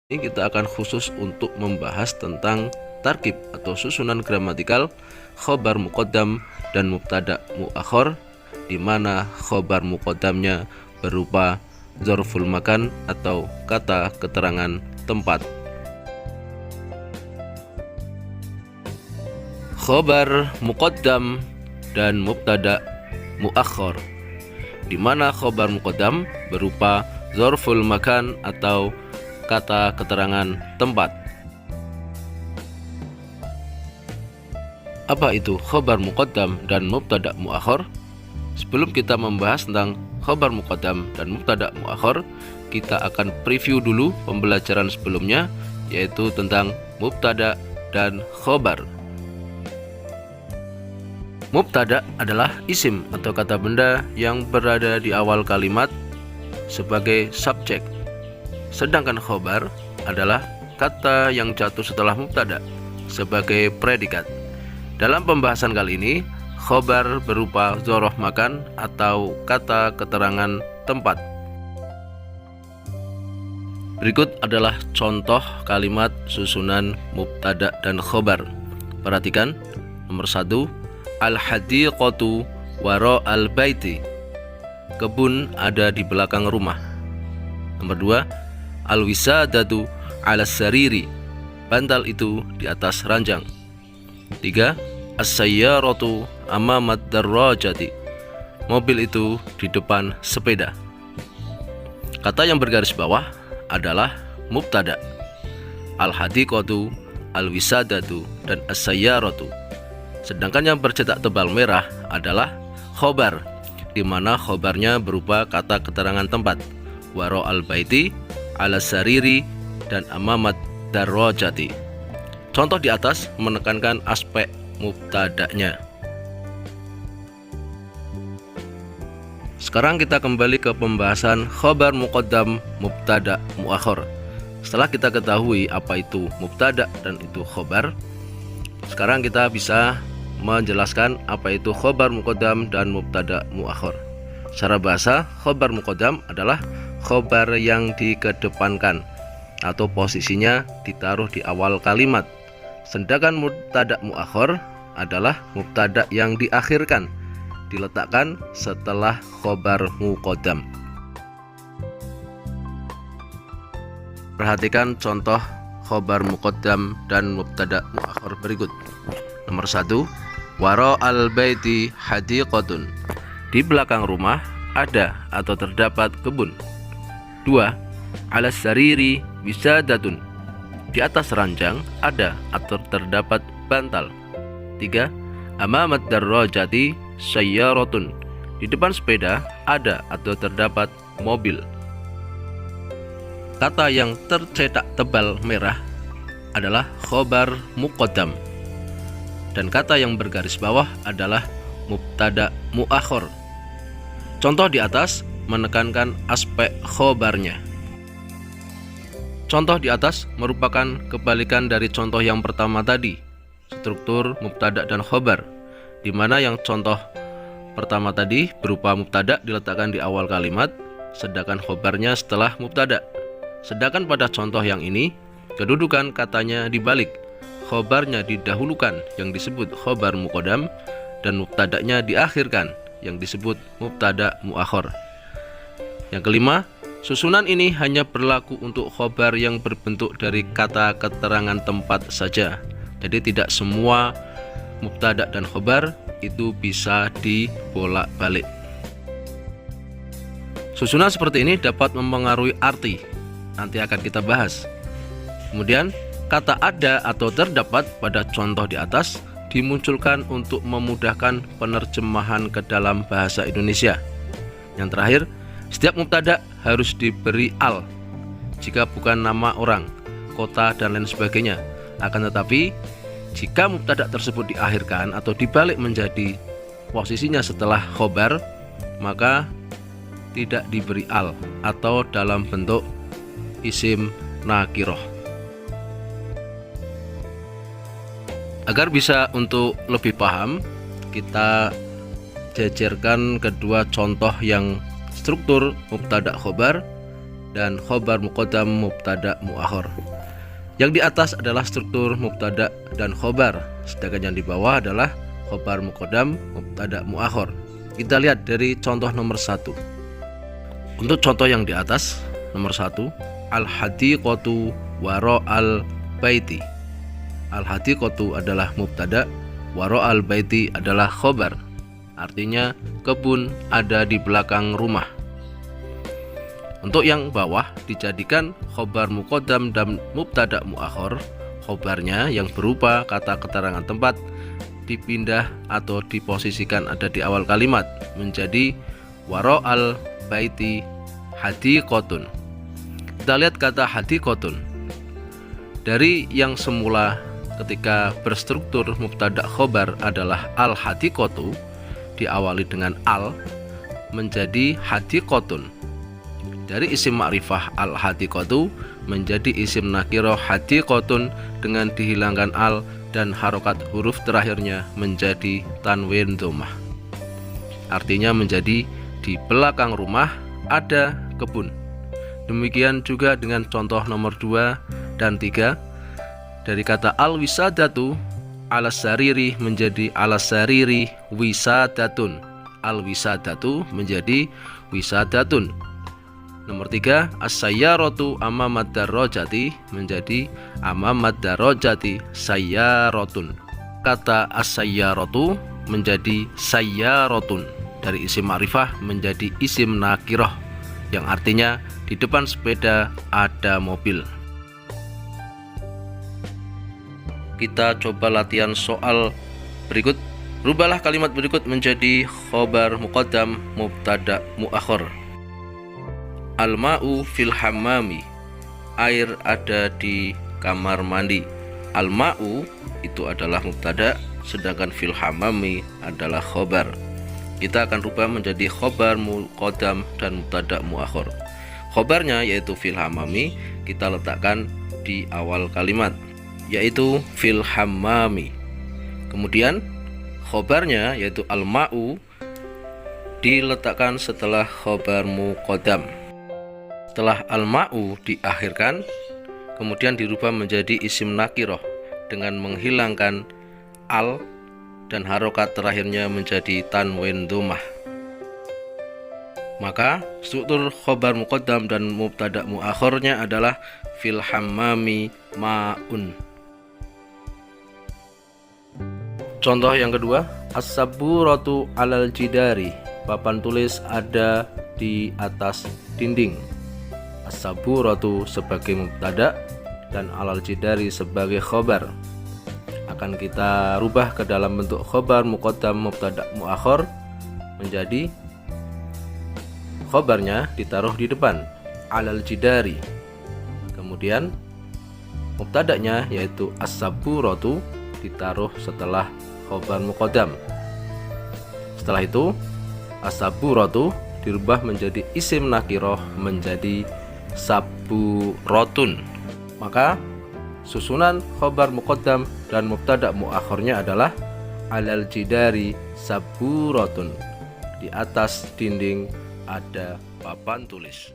Ini kita akan khusus untuk membahas tentang tarkib atau susunan gramatikal khobar muqaddam dan mubtada muakhar, di mana khobar muqaddamnya berupa dzarful makan atau kata keterangan tempat. Khobar muqaddam dan mubtada muakhar, di mana khobar muqaddam berupa dzarful makan atau kata keterangan tempat. Apa itu khobar muqaddam dan mubtada muakhar? Sebelum kita membahas tentang khobar muqaddam dan mubtada muakhar, kita akan preview dulu pembelajaran sebelumnya, yaitu tentang mubtada dan khobar. Mubtada adalah isim atau kata benda yang berada di awal kalimat sebagai subjek. Sedangkan khobar adalah kata yang jatuh setelah mubtada sebagai predikat. Dalam pembahasan kali ini, khobar berupa dzaraf makan atau kata keterangan tempat. Berikut adalah contoh kalimat susunan mubtada dan khobar. Perhatikan. Nomor 1, al-hadiqatu wara'al baiti. Kebun ada di belakang rumah. Nomor 2, al-wisadatu 'alas sariri. Bantal itu di atas ranjang. 3, as-sayyaratu amamat darrajati. Mobil itu di depan sepeda. Kata yang bergaris bawah adalah mubtada. Al-hadiqatu, al-wisadatu, dan as-sayyaratu. Sedangkan yang bercetak tebal merah adalah khobar, di mana khobarnya berupa kata keterangan tempat. Waro al-baiti, ala sariri, dan amamat darrajati. Contoh di atas menekankan aspek mubtada'nya. Sekarang kita kembali ke pembahasan khobar muqaddam, mubtada muakhar. Setelah kita ketahui apa itu mubtada dan itu khobar, sekarang kita bisa menjelaskan apa itu khobar muqaddam dan mubtada muakhar. Secara bahasa, khobar muqaddam adalah khobar yang dikedepankan atau posisinya ditaruh di awal kalimat. Sedangkan mubtada muakhar adalah mubtada yang diakhirkan, diletakkan setelah khobar muqaddam. Perhatikan contoh khobar muqaddam dan mubtada muakhar berikut. Nomor 1, wara al-baiti hadiqatun. Di belakang rumah ada atau terdapat kebun. 2, alas sariri wisadatun. Di atas ranjang ada atau terdapat bantal. 3, amamat darrajati sayyaratun. Di depan sepeda ada atau terdapat mobil. Kata yang tercetak tebal merah adalah khobar muqaddam, dan kata yang bergaris bawah adalah mubtada muakhar. Contoh di atas menekankan aspek khobarnya. Contoh di atas merupakan kebalikan dari contoh yang pertama tadi, struktur mubtada dan khobar, di mana yang contoh pertama tadi berupa mubtada diletakkan di awal kalimat, sedangkan khobarnya setelah mubtada. Sedangkan pada contoh yang ini, kedudukan katanya dibalik. Khobarnya didahulukan yang disebut khobar muqaddam, dan mubtadanya diakhirkan yang disebut mubtada muakhar. Yang kelima, susunan ini hanya berlaku untuk khobar yang berbentuk dari kata keterangan tempat saja. Jadi tidak semua mubtada dan khobar itu bisa dibolak-balik. Susunan seperti ini dapat mempengaruhi arti. Nanti akan kita bahas. Kemudian, kata ada atau terdapat pada contoh di atas dimunculkan untuk memudahkan penerjemahan ke dalam bahasa Indonesia. Yang terakhir, setiap mubtada harus diberi al jika bukan nama orang, kota, dan lain sebagainya. Akan tetapi, jika mubtada tersebut diakhirkan atau dibalik menjadi posisinya setelah khobar, maka tidak diberi al atau dalam bentuk isim nakiroh. Agar bisa untuk lebih paham, kita jajarkan kedua contoh yang struktur mubtada khobar dan khobar muqaddam mubtada muakhir. Yang di atas adalah struktur mubtada dan khobar, sedangkan yang di bawah adalah khobar muqaddam mubtada muakhir. Kita lihat dari contoh nomor 1. Untuk contoh yang di atas, nomor 1, al-hadiqatu wara'al baiti. Al-hadiqatu adalah mubtada, wara'al baiti adalah khobar. Artinya kebun ada di belakang rumah. Untuk yang bawah dijadikan khobar muqaddam dan mubtada muakhir. Khobarnya yang berupa kata keterangan tempat dipindah atau diposisikan ada di awal kalimat menjadi wara'al baiti hadiqatun. Kita lihat kata hadiqatun. Dari yang semula ketika berstruktur mubtada khobar adalah al-hadiqatu, diawali dengan al, menjadi hadiqatun. Dari isim ma'rifah al-hadiqatu menjadi isim nakirah hadiqatun dengan dihilangkan al dan harokat huruf terakhirnya menjadi tanwin dhammah. Artinya menjadi di belakang rumah ada kebun. Demikian juga dengan contoh nomor 2 dan 3. Dari kata al-wisadatu al-sariri menjadi al-sariri wisadatun. Al-wisadatu menjadi wisadatun. Nomor 3, as-sayyaratu amamad darajati menjadi amamad darajati sayyaratun. Kata as-sayyaratu menjadi sayyaratun. Dari isim ma'rifah menjadi isim nakirah, yang artinya di depan sepeda ada mobil. Kita coba latihan soal berikut. Rubahlah kalimat berikut menjadi khobar muqaddam mubtada muakhir. Al-ma'u fil hammami, air ada di kamar mandi. Al-ma'u itu adalah mubtada, sedangkan fil hammami adalah khobar. Kita akan rubah menjadi khobar muqaddam dan mubtada muakhir. Khobarnya yaitu fil hammami kita letakkan di awal kalimat, yaitu fil hammami. Kemudian khobarnya yaitu al-ma'u diletakkan setelah khobar muqaddam. Setelah al-ma'u diakhirkan, kemudian dirubah menjadi isim nakirah dengan menghilangkan al dan harokat terakhirnya menjadi tanwin dhammah. Maka struktur khobar muqaddam dan mubtada muakhirnya adalah fil hammami ma'un. Contoh yang kedua, as-saburatu alal jidari, papan tulis ada di atas dinding. As-saburatu sebagai mubtada dan alal jidari sebagai khobar akan kita rubah ke dalam bentuk khobar muqaddam mubtada muakhir menjadi khobarnya ditaruh di depan alal jidari, kemudian mubtadanya yaitu as-saburatu ditaruh setelah khobar muqaddam. Setelah itu as-saburatu dirubah menjadi isim nakirah menjadi saburotun. Maka susunan khobar muqaddam dan mubtada muakhirnya adalah alal jidari saburotun, di atas dinding ada papan tulis.